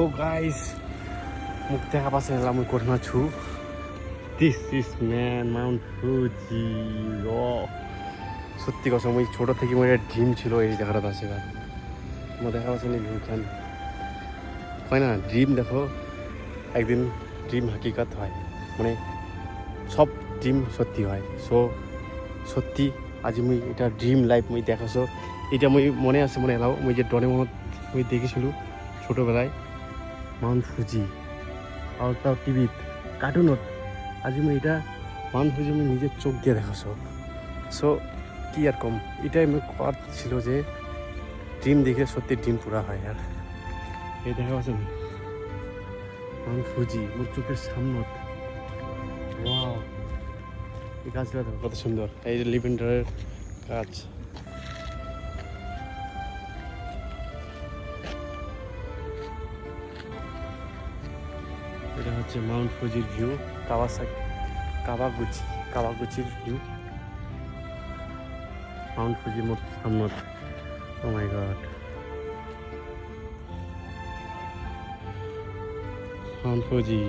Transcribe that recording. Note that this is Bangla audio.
So guys, মোক দেখা পাইছে মই কোথাও আছো। This is man Mount Fuji. সত্যি কথা মই ছোট থেকে আমার একটা ড্রিম ছিল এই জায়গাটা আসে। মই দেখা পাচ্ছি না ভিউখান হয় না, ড্রিম দেখো একদিন ড্রিম হাকিকত হয়, মানে সব ড্রিম সত্যি হয়। সো সত্যি আজি মই এটা ড্রিম লাইফ মই দেখাছো। এটা মই মনে আছে, মনে এলাও মই যে ডৰেমনত মই দেখিছিলোঁ ছোটোবেলায় মাউণ্ট ফুজি আৰু তাৰ টিভিত কাৰ্টুনত। আজি মই এটা মাউণ্ট ফুজি মই নিজের চোখ দিয়ে দেখাছো। সো কি আর কম, এটাই মই কোয়ার ছিল যে ড্রিম দেখে সত্যি ড্রিম পুরা হয়। আর এই দেখা পাচ্ছেন মাউণ্ট ফুজি মোর চোখের সামনত। ওয়াও, এই গাছটা দেখো কত সুন্দর, এই যে লিভেন্ডারের গাছ। এটা হচ্ছে মাউণ্ট ফুজির ভিউ, কাওয়াগুচির ভিউ। মাউণ্ট ফুজি মোর সামনত। Oh my god, mount Fuji.